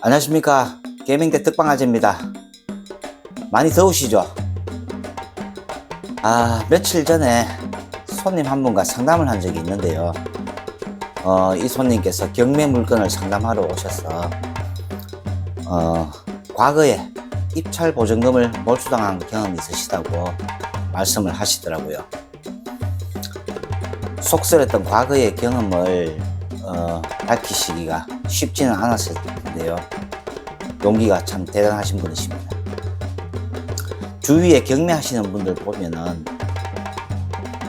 안녕하십니까. 게이밍대 특방아재입니다. 많이 더우시죠? 며칠 전에 손님 한 분과 상담을 한 적이 있는데요. 이 손님께서 경매 물건을 상담하러 오셔서 과거에 입찰 보증금을 몰수당한 경험이 있으시다고 말씀을 하시더라고요. 속설했던 과거의 경험을 밝히시기가 쉽지는 않았을 텐데요. 용기가 참 대단하신 분이십니다. 주위에 경매하시는 분들 보면은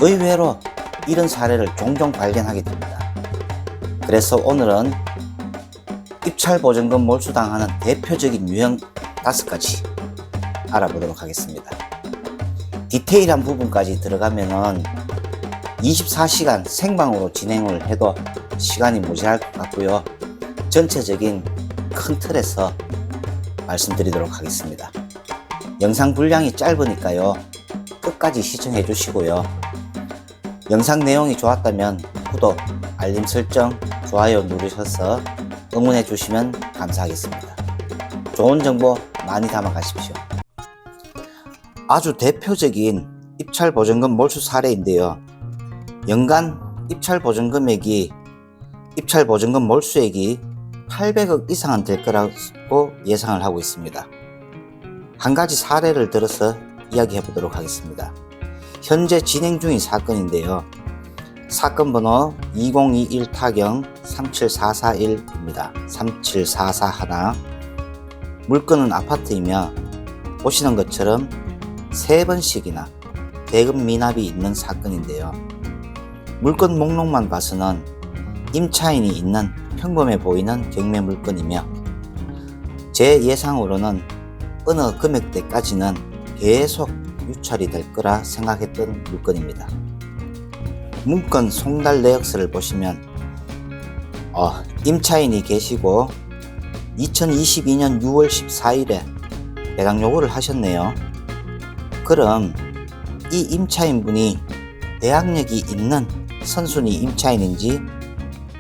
의외로 이런 사례를 종종 발견하게 됩니다. 그래서 오늘은 입찰 보증금 몰수당하는 대표적인 유형 5가지 알아보도록 하겠습니다. 디테일한 부분까지 들어가면은 24시간 생방으로 진행을 해도 시간이 모자랄 것 같고요. 전체적인 큰 틀에서 말씀드리도록 하겠습니다. 영상 분량이 짧으니까요. 끝까지 시청해 주시고요. 영상 내용이 좋았다면 구독, 알림 설정, 좋아요 누르셔서 응원해 주시면 감사하겠습니다. 좋은 정보 많이 담아 가십시오. 아주 대표적인 입찰 보증금 몰수 사례인데요. 연간 입찰 보증금 몰수액이 800억 이상은 될 거라고 예상을 하고 있습니다. 한 가지 사례를 들어서 이야기해 보도록 하겠습니다. 현재 진행 중인 사건인데요. 사건 번호 2021 타경 37441입니다. 37441. 물건은 아파트이며 보시는 것처럼 3번씩이나 대금 미납이 있는 사건인데요. 물건 목록만 봐서는 임차인이 있는 평범해 보이는 경매 물건이며 제 예상으로는 어느 금액대까지는 계속 유찰이 될 거라 생각했던 물건입니다. 문건 송달 내역서를 보시면 임차인이 계시고 2022년 6월 14일에 배당 요구를 하셨네요. 그럼 이 임차인분이 대항력이 있는 선순위 임차인인지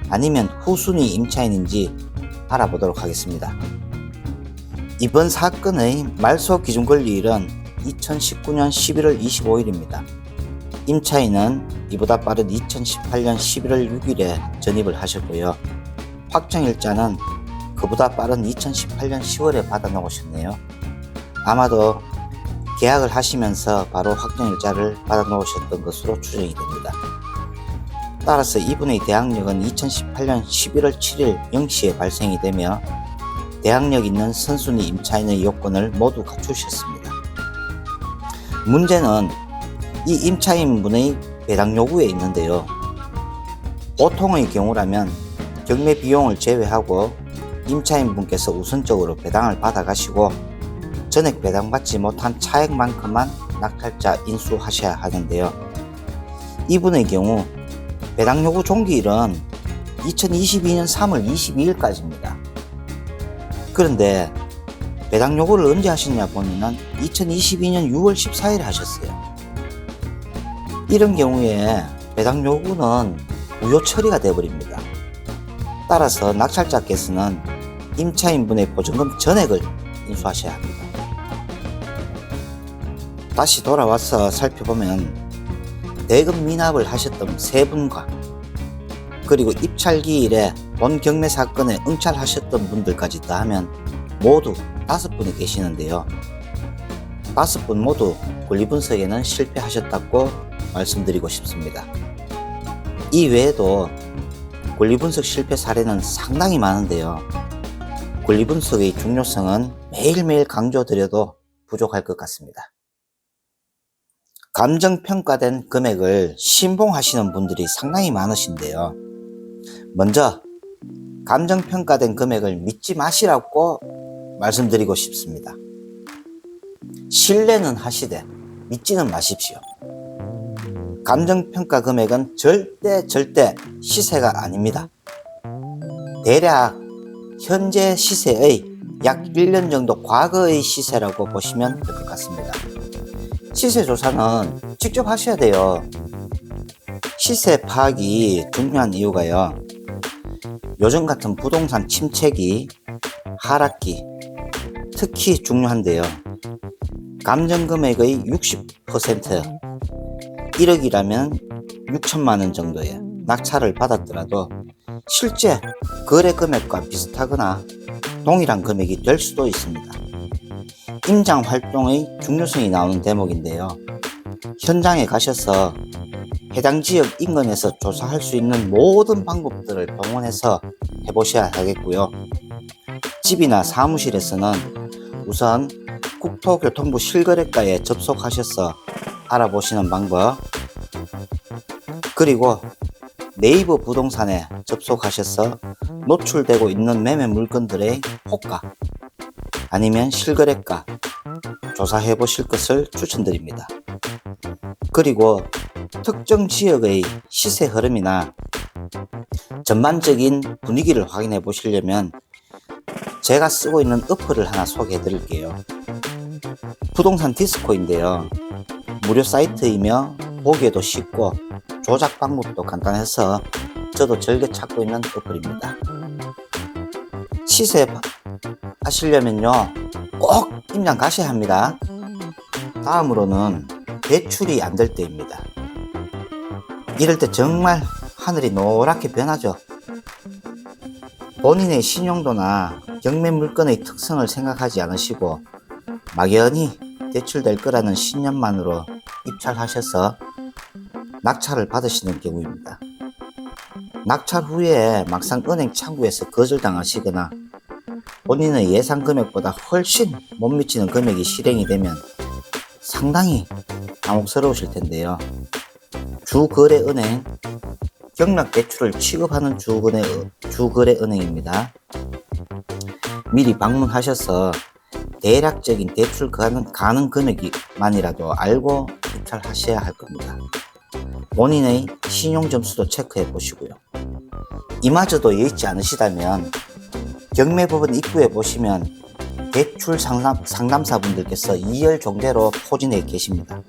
아니면 후순위 임차인인지 알아보도록 하겠습니다. 이번 사건의 말소 기준 권리일은 2019년 11월 25일입니다. 임차인은 이보다 빠른 2018년 11월 6일에 전입을 하셨고요. 확정일자는 그보다 빠른 2018년 10월에 받아 놓으셨네요. 아마도 계약을 하시면서 바로 확정일자를 받아 놓으셨던 것으로 추정이 됩니다. 따라서 이분의 대항력은 2018년 11월 7일 0시에 발생이 되며 대항력 있는 선순위 임차인의 요건을 모두 갖추셨습니다. 문제는 이 임차인분의 배당 요구에 있는데요. 보통의 경우라면 경매 비용을 제외하고 임차인분께서 우선적으로 배당을 받아가시고 전액 배당받지 못한 차액만큼만 낙찰자 인수하셔야 하는데요. 이분의 경우 배당 요구 종기일은 2022년 3월 22일까지입니다. 그런데 배당 요구를 언제 하셨냐 보면은 2022년 6월 14일에 하셨어요. 이런 경우에 배당 요구는 무효 처리가 되어버립니다. 따라서 낙찰자께서는 임차인분의 보증금 전액을 인수하셔야 합니다. 다시 돌아와서 살펴보면 대금 미납을 하셨던 3분과 그리고 입찰기일에 본 경매 사건에 응찰하셨던 분들까지 더하면 모두 5분이 계시는데요. 5분 모두 권리분석에는 실패하셨다고 말씀드리고 싶습니다. 이 외에도 권리분석 실패 사례는 상당히 많은데요. 권리분석의 중요성은 매일매일 강조드려도 부족할 것 같습니다. 감정평가된 금액을 신봉하시는 분들이 상당히 많으신데요. 먼저 감정평가된 금액을 믿지 마시라고 말씀드리고 싶습니다. 신뢰는 하시되 믿지는 마십시오. 감정평가 금액은 절대 시세가 아닙니다. 대략 현재 시세의 약 1년 정도 과거의 시세라고 보시면 될 것 같습니다. 시세 조사는 직접 하셔야 돼요. 시세 파악이 중요한 이유가요. 요즘 같은 부동산 침체기 하락기 특히 중요한데요. 감정금액의 60%, 1억이라면 6천만 원 정도의 낙찰을 받았더라도 실제 거래 금액과 비슷하거나 동일한 금액이 될 수도 있습니다. 임장 활동의 중요성이 나오는 대목인데요. 현장에 가셔서 해당 지역 인근에서 조사할 수 있는 모든 방법들을 동원해서 해보셔야 하겠고요. 집이나 사무실에서는 우선 국토교통부 실거래가에 접속하셔서 알아보시는 방법, 그리고 네이버 부동산에 접속하셔서 노출되고 있는 매매 물건들의 호가 아니면 실거래가 조사해 보실 것을 추천드립니다. 그리고 특정 지역의 시세 흐름이나 전반적인 분위기를 확인해 보시려면 제가 쓰고 있는 어플을 하나 소개해 드릴게요. 부동산 디스코인데요. 무료 사이트이며 보기에도 쉽고 조작 방법도 간단해서 저도 즐겨 찾고 있는 어플입니다. 시세 하시려면요 꼭 임장 가셔야 합니다. 다음으로는 대출이 안 될 때입니다. 이럴 때 정말 하늘이 노랗게 변하죠. 본인의 신용도나 경매 물건의 특성을 생각하지 않으시고 막연히 대출될 거라는 신념만으로 입찰하셔서 낙찰을 받으시는 경우입니다. 낙찰 후에 막상 은행 창구에서 거절당하시거나 본인의 예상 금액보다 훨씬 못 미치는 금액이 실행이 되면 상당히 당혹스러우실 텐데요. 주거래은행, 경락대출을 취급하는 주거래은행입니다. 미리 방문하셔서 대략적인 대출 가능 금액만이라도 알고 입찰하셔야 할 겁니다. 본인의 신용점수도 체크해 보시고요. 이마저도 예의치 않으시다면 경매법원 입구에 보시면 대출 상담사분들께서 2열 종대로 포진해 계십니다.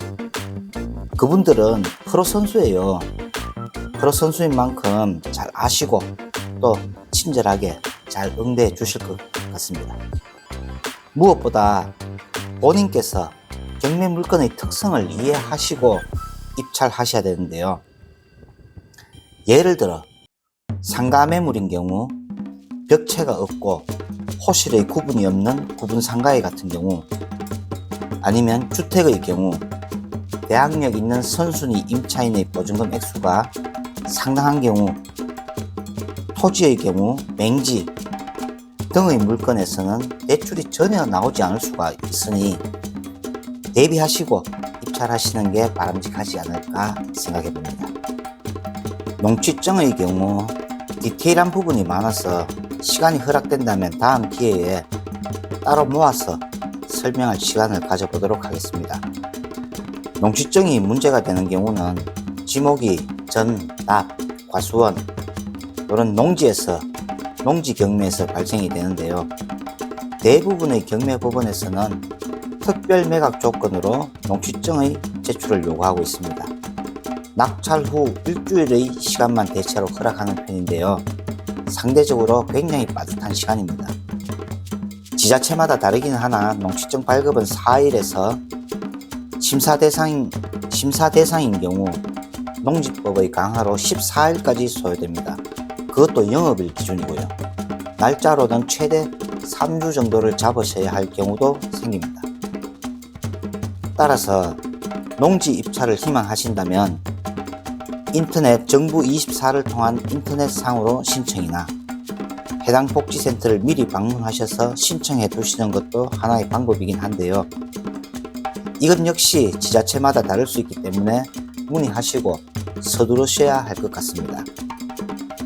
그분들은 프로 선수예요. 프로 선수인 만큼 잘 아시고 또 친절하게 잘 응대해 주실 것 같습니다. 무엇보다 본인께서 경매 물건의 특성을 이해하시고 입찰하셔야 되는데요. 예를 들어 상가 매물인 경우 벽체가 없고 호실의 구분이 없는 구분 상가의 같은 경우, 아니면 주택의 경우 대항력 있는 선순위 임차인의 보증금 액수가 상당한 경우, 토지의 경우 맹지 등의 물건에서는 대출이 전혀 나오지 않을 수가 있으니 대비하시고 입찰하시는 게 바람직하지 않을까 생각해 봅니다. 농취증의 경우 디테일한 부분이 많아서 시간이 허락된다면 다음 기회에 따로 모아서 설명할 시간을 가져보도록 하겠습니다. 농취증이 문제가 되는 경우는 지목이 전, 납, 과수원 이런 농지에서 농지 경매에서 발생이 되는데요. 대부분의 경매법원에서는 특별 매각 조건으로 농취증의 제출을 요구하고 있습니다. 낙찰 후 일주일의 시간만 대체로 허락하는 편인데요. 상대적으로 굉장히 빠듯한 시간입니다. 지자체마다 다르긴 하나 농취증 발급은 4일에서 심사 대상인 경우 농지법의 강화로 14일까지 소요됩니다. 그것도 영업일 기준이고요. 날짜로는 최대 3주 정도를 잡으셔야 할 경우도 생깁니다. 따라서 농지 입찰을 희망하신다면 인터넷 정부24를 통한 인터넷상으로 신청이나 해당 복지센터를 미리 방문하셔서 신청해 두시는 것도 하나의 방법이긴 한데요. 이건 역시 지자체마다 다를 수 있기 때문에 문의하시고 서두르셔야 할 것 같습니다.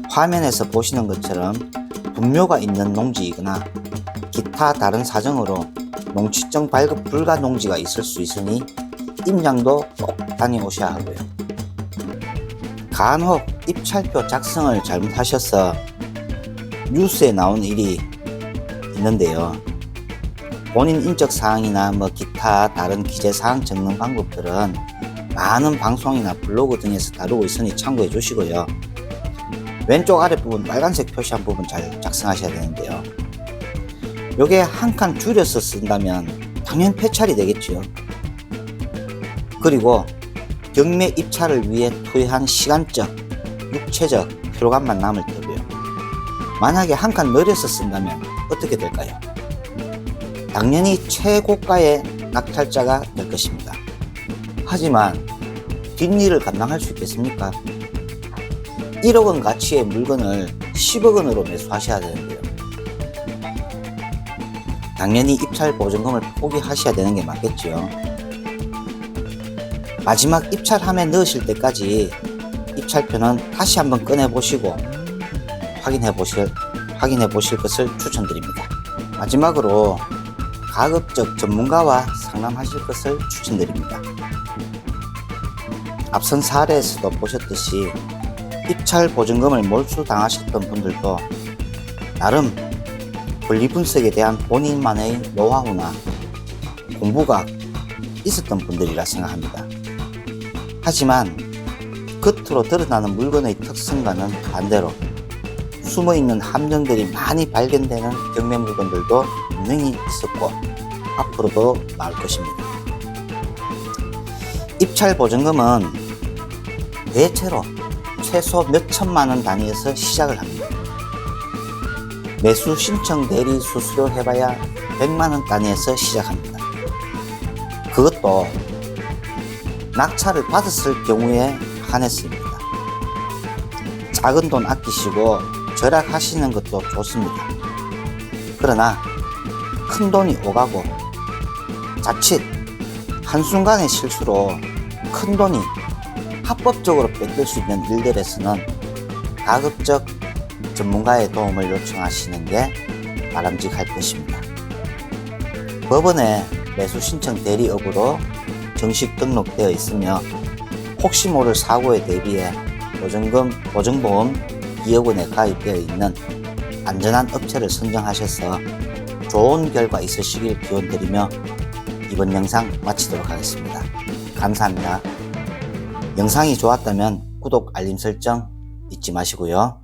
화면에서 보시는 것처럼 분묘가 있는 농지이거나 기타 다른 사정으로 농취증 발급 불가 농지가 있을 수 있으니 임장도 꼭 다녀오셔야 하고요. 간혹 입찰표 작성을 잘못하셔서 뉴스에 나온 일이 있는데요. 본인 인적 사항이나 기타 다른 기재 사항 적는 방법들은 많은 방송이나 블로그 등에서 다루고 있으니 참고해 주시고요. 왼쪽 아랫부분 빨간색 표시한 부분 잘 작성하셔야 되는데요. 요게 한 칸 줄여서 쓴다면 당연 폐찰이 되겠죠. 그리고 경매 입찰을 위해 투여한 시간적, 육체적 피로감만 남을 테고요. 만약에 한 칸 늘려서 쓴다면 어떻게 될까요? 당연히 최고가의 낙찰자가 될 것입니다. 하지만 뒷일을 감당할 수 있겠습니까? 1억 원 가치의 물건을 10억 원으로 매수하셔야 되는데요. 당연히 입찰 보증금을 포기하셔야 되는 게 맞겠죠. 마지막 입찰함에 넣으실 때까지 입찰표는 다시 한번 꺼내 보시고 확인해 보실 것을 추천드립니다. 마지막으로 가급적 전문가와 상담하실 것을 추천드립니다. 앞선 사례에서도 보셨듯이 입찰 보증금을 몰수당하셨던 분들도 나름 권리분석에 대한 본인만의 노하우나 공부가 있었던 분들이라 생각합니다. 하지만 겉으로 드러나는 물건의 특성과는 반대로 숨어있는 함정들이 많이 발견되는 경매 물건들도 분명히 있었고 앞으로도 나올 것입니다. 입찰 보증금은 대체로 최소 몇천만 원 단위에서 시작을 합니다. 매수 신청 대리 수수료 해봐야 100만 원 단위에서 시작합니다. 그것도 낙찰을 받았을 경우에 한했습니다. 작은 돈 아끼시고 절약하시는 것도 좋습니다. 그러나 큰 돈이 오가고 자칫 한순간의 실수로 큰 돈이 합법적으로 뺏길 수 있는 일들에서는 가급적 전문가의 도움을 요청하시는 게 바람직할 것입니다. 법원에 매수 신청 대리업으로 정식 등록되어 있으며 혹시 모를 사고에 대비해 보증보험 2억 원에 가입되어 있는 안전한 업체를 선정하셔서 좋은 결과 있으시길 기원드리며 이번 영상 마치도록 하겠습니다. 감사합니다. 영상이 좋았다면 구독, 알림 설정 잊지 마시고요.